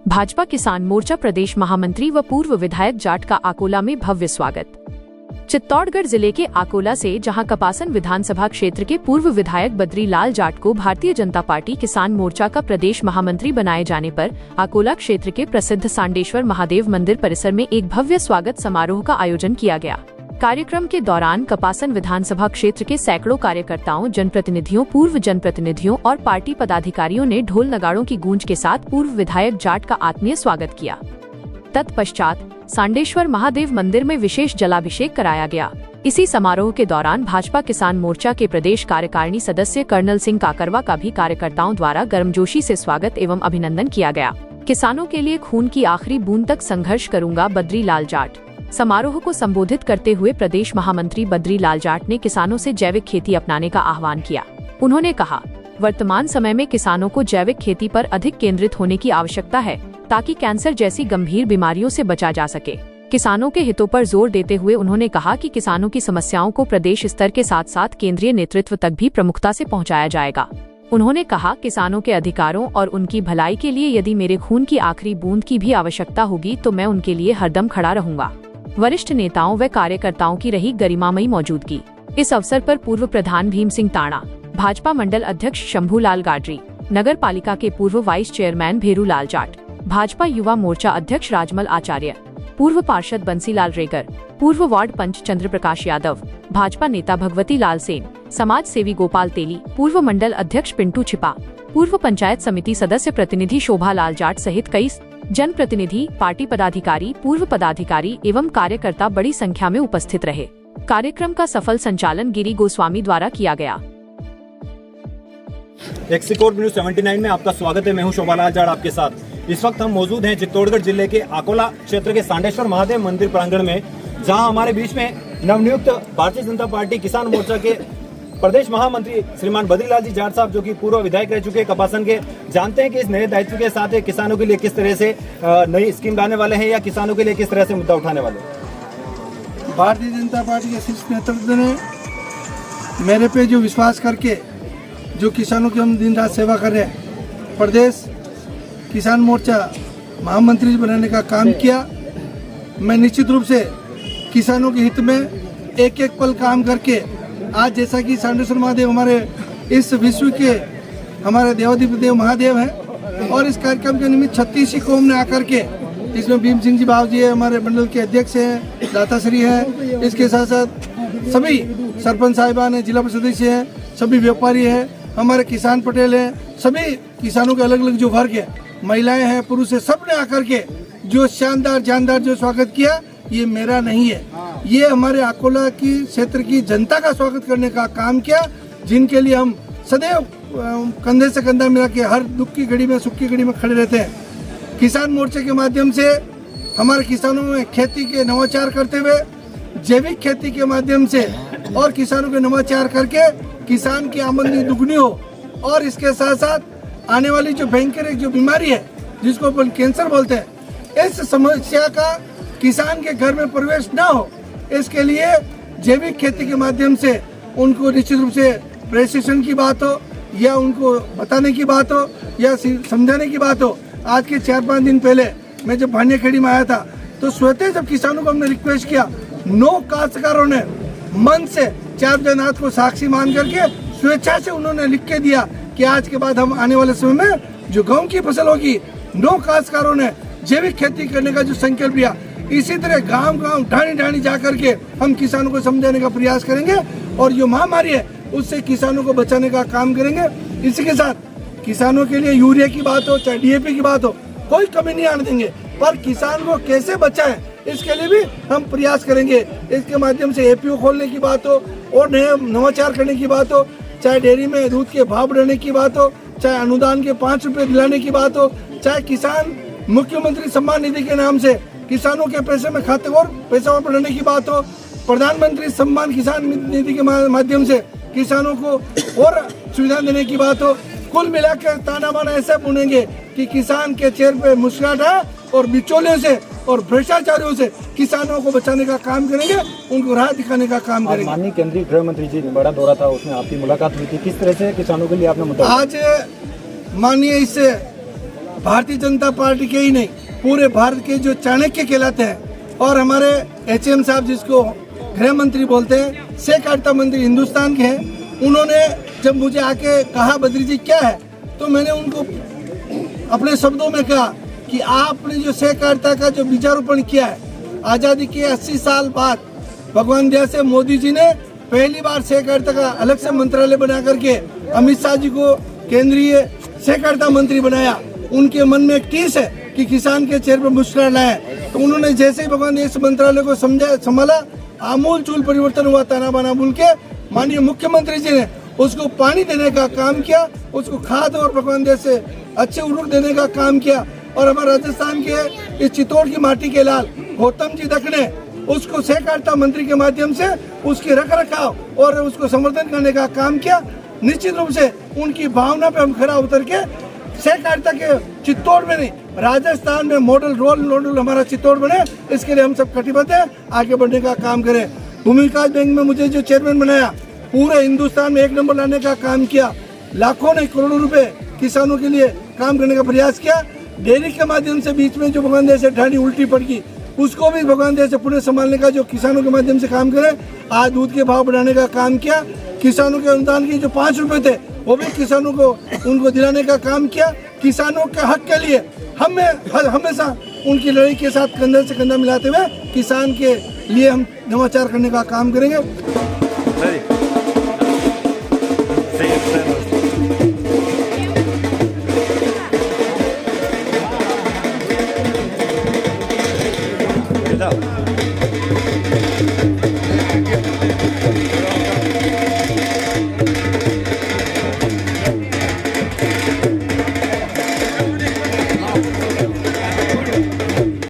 भाजपा किसान मोर्चा प्रदेश महामंत्री व पूर्व विधायक जाट का आकोला में भव्य स्वागत। चित्तौड़गढ़ जिले के आकोला से जहां कपासन विधानसभा क्षेत्र के पूर्व विधायक बद्री लाल जाट को भारतीय जनता पार्टी किसान मोर्चा का प्रदेश महामंत्री बनाए जाने पर आकोला क्षेत्र के प्रसिद्ध सांडेश्वर महादेव मंदिर परिसर में एक भव्य स्वागत समारोह का आयोजन किया गया। कार्यक्रम के दौरान कपासन विधानसभा क्षेत्र के सैकड़ों कार्यकर्ताओं, जनप्रतिनिधियों, पूर्व जनप्रतिनिधियों और पार्टी पदाधिकारियों ने ढोल नगाड़ों की गूंज के साथ पूर्व विधायक जाट का आत्मीय स्वागत किया। तत्पश्चात सांडेश्वर महादेव मंदिर में विशेष जलाभिषेक कराया गया। इसी समारोह के दौरान भाजपा किसान मोर्चा के प्रदेश कार्यकारिणी सदस्य कर्नल सिंह काकरवा का भी कार्यकर्ताओं द्वारा गर्मजोशी से स्वागत एवं अभिनंदन किया गया। किसानों के लिए खून की आखिरी बूंद तक संघर्ष करूंगा, बद्री लाल जाट। समारोह को संबोधित करते हुए प्रदेश महामंत्री बद्री लाल जाट ने किसानों से जैविक खेती अपनाने का आह्वान किया। उन्होंने कहा, वर्तमान समय में किसानों को जैविक खेती पर अधिक केंद्रित होने की आवश्यकता है ताकि कैंसर जैसी गंभीर बीमारियों से बचा जा सके। किसानों के हितों पर जोर देते हुए उन्होंने कहा कि किसानों की समस्याओं को प्रदेश स्तर के साथ साथ केंद्रीय नेतृत्व तक भी प्रमुखता से पहुंचाया जाएगा। उन्होंने कहा, किसानों के अधिकारों और उनकी भलाई के लिए यदि मेरे खून की आखिरी बूंद की भी आवश्यकता होगी तो मैं उनके लिए हरदम खड़ा रहूंगा। वरिष्ठ नेताओं व कार्यकर्ताओं की रही गरिमामयी मौजूदगी। इस अवसर पर पूर्व प्रधान भीम सिंह ताणा, भाजपा मंडल अध्यक्ष शंभू लाल गाडरी, नगर पालिका के पूर्व वाइस चेयरमैन भेरू लाल जाट, भाजपा युवा मोर्चा अध्यक्ष राजमल आचार्य, पूर्व पार्षद बंसीलाल रेगर, पूर्व वार्ड पंच चंद्र प्रकाश यादव, भाजपा नेता भगवती लाल सेन, समाज सेवी गोपाल तेली, पूर्व मंडल अध्यक्ष पिंटू छिपा, पूर्व पंचायत समिति सदस्य प्रतिनिधि शोभा लाल जाट सहित कई जनप्रतिनिधि, पार्टी पदाधिकारी, पूर्व पदाधिकारी एवं कार्यकर्ता बड़ी संख्या में उपस्थित रहे। कार्यक्रम का सफल संचालन गिरी गोस्वामी द्वारा किया गया। एक्सिकोर न्यूज 79 में आपका स्वागत है। मैं हूं शोभा लाल जाट आपके साथ। इस वक्त हम मौजूद हैं चित्तौड़गढ़ जिले के आकोला क्षेत्र के सांडेश्वर महादेव मंदिर प्रांगण में, जहां हमारे बीच में नवनियुक्त भारतीय जनता पार्टी किसान मोर्चा के प्रदेश महामंत्री श्रीमान बद्री लाल जी जाट साहब, जो कि पूर्व विधायक रह चुके हैं कपासन के, जानते हैं कि इस नए दायित्व के साथ किसानों के लिए किस तरह से नई स्कीम लाने वाले हैं या किसानों के लिए किस तरह से मुद्दा उठाने वाले हैं। भारतीय जनता पार्टी के शीर्ष नेतृत्व ने मेरे पे जो विश्वास करके जो किसानों की हम दिन रात सेवा कर रहे हैं, प्रदेश किसान मोर्चा महामंत्री बनाने का काम किया। मैं निश्चित रूप से किसानों के हित में एक एक पल काम करके आज जैसा कि सांडेश्वर महादेव हमारे इस विश्व के हमारे देवाधिदेव महादेव हैं और इस कार्यक्रम के निमित्त 36 कौम ने आकर के, इसमें भीम सिंह जी बाबू जी है, हमारे मंडल के अध्यक्ष हैं, दाताश्री हैं, इसके साथ साथ सभी सरपंच साहिबान हैं, जिला परिषद सदस्य हैं, सभी व्यापारी हैं, हमारे किसान पटेल हैं, सभी किसानों के अलग अलग जो वर्ग है, महिलाएं हैं, पुरुष हैं, सब ने आकर के जो शानदार जानदार जो स्वागत किया, ये मेरा नहीं है, ये हमारे आकोला की क्षेत्र की जनता का स्वागत करने का काम किया, जिनके लिए हम सदैव कंधे से कंधा मिला के हर दुख की घड़ी में, सुख की घड़ी में खड़े रहते हैं। किसान मोर्चे के माध्यम से हमारे किसानों में खेती के नवाचार करते हुए, जैविक खेती के माध्यम से और किसानों के नवाचार करके किसान की आमदनी दुगनी हो और इसके साथ साथ आने वाली जो भयंकर एक जो बीमारी है जिसको अपन कैंसर बोलते हैं, इस समस्या का किसान के घर में प्रवेश ना हो, इसके लिए जैविक खेती के माध्यम से उनको निश्चित रूप से प्रशिक्षण की बात हो या उनको बताने की बात हो या समझाने की बात हो। आज के 4-5 दिन पहले मैं जब भानियाखेड़ी में आया था तो स्वतः जब किसानों को हमने रिक्वेस्ट किया, 9 काश्तकारों ने मन से 4 जनात को साक्षी मान करके स्वेच्छा से उन्होंने लिख के दिया कि आज के बाद हम आने वाले समय में जो गेहूं की फसल होगी, 9 काश्तकारों ने जैविक खेती करने का जो संकल्प लिया। इसी तरह गांव-गांव, ढाणी-ढाणी जा करके हम किसानों को समझाने का प्रयास करेंगे और जो महामारी है उससे किसानों को बचाने का काम करेंगे। इसी के साथ किसानों के लिए यूरिया की बात हो चाहे डीएपी की बात हो, कोई कमी नहीं आने देंगे, पर किसान को कैसे बचाएं इसके लिए भी हम प्रयास करेंगे। इसके माध्यम से एपीओ खोलने की बात हो और नए नवाचार करने की बात हो, चाहे डेयरी में दूध के भाव बढ़ाने की बात हो, चाहे अनुदान के 5 रुपए दिलाने की बात हो, चाहे किसान मुख्यमंत्री सम्मान निधि के नाम से किसानों के पैसे में खाते और पैसा और बढ़ाने की बात हो, प्रधानमंत्री सम्मान किसान निधि के माध्यम से किसानों को और सुविधा देने की बात हो। कुल मिलाकर ताना बाना ऐसा बुनेंगे कि किसान के चेहरे पे मुस्कुराहट है और बिचौलियों से और भ्रष्टाचारियों से किसानों को बचाने का काम करेंगे, उनको राह दिखाने का काम करेंगे। माननीय केंद्रीय गृह मंत्री जी ने बड़ा दौरा था, उसमें आपकी मुलाकात हुई थी, किस तरह से किसानों के लिए आपने मुद्दा? आज माननीय इससे भारतीय जनता पार्टी के ही नहीं, पूरे भारत के जो चाणक्य कहलाते हैं, और हमारे HM साहब जिसको गृह मंत्री बोलते हैं, सहकारिता मंत्री हिंदुस्तान के हैं, उन्होंने जब मुझे आके कहा बद्री जी क्या है, तो मैंने उनको अपने शब्दों में कहा कि आपने जो सहकारिता का जो बीजारोपण किया है, आज़ादी के 80 साल बाद भगवान दया से मोदी जी ने पहली बार सहकारिता का अलग से मंत्रालय बना करके अमित शाह जी को केंद्रीय सहकारिता मंत्री बनाया। उनके मन में एक टीस है कि किसान के चेहरे पर मुस्कुराहट लाए, तो उन्होंने जैसे ही भगवान इस मंत्रालय को संभाला, आमूल चूल परिवर्तन हुआ। ताना बाना बोल के माननीय मुख्यमंत्री जी ने उसको पानी देने का काम किया, उसको खाद और भगवान जैसे अच्छे उर्वरक देने का काम किया। और हमारे राजस्थान के इस चित्तौड़ की माटी के लाल गौतम जी दख ने उसको सहकारिता मंत्री के माध्यम से उसकी रख रखाव और उसको संवर्धन करने का काम किया। निश्चित रूप से उनकी भावना पे हम खरा उतर के सहकारिता के चित्तौड़ में नहीं, राजस्थान में मॉडल रोल मॉडल हमारा चित्तौड़ बने, इसके लिए हम सब कटिबद्ध हैं, आगे बढ़ने का काम करें। भूमि विकास बैंक में मुझे जो चेयरमैन बनाया, पूरे हिंदुस्तान में 1 नंबर लाने का काम किया, लाखों ने करोड़ों रुपए किसानों के लिए काम करने का प्रयास किया। डेयरी के माध्यम से बीच में जो भगवान जैसे ढाणी उल्टी पड़ गई, उसको भी भगवान जैसे पुनः संभालने का जो किसानों के माध्यम से काम करे। आज दूध के भाव बढ़ाने का काम किया, किसानों के अनुदान के जो 5 रुपए थे वो भी किसानों को उनको दिलाने का काम किया। किसानों के हक के लिए हमेशा उनकी लड़ाई के साथ कंधे से कंधा मिलाते हुए किसान के लिए हम नवाचार करने का काम करेंगे।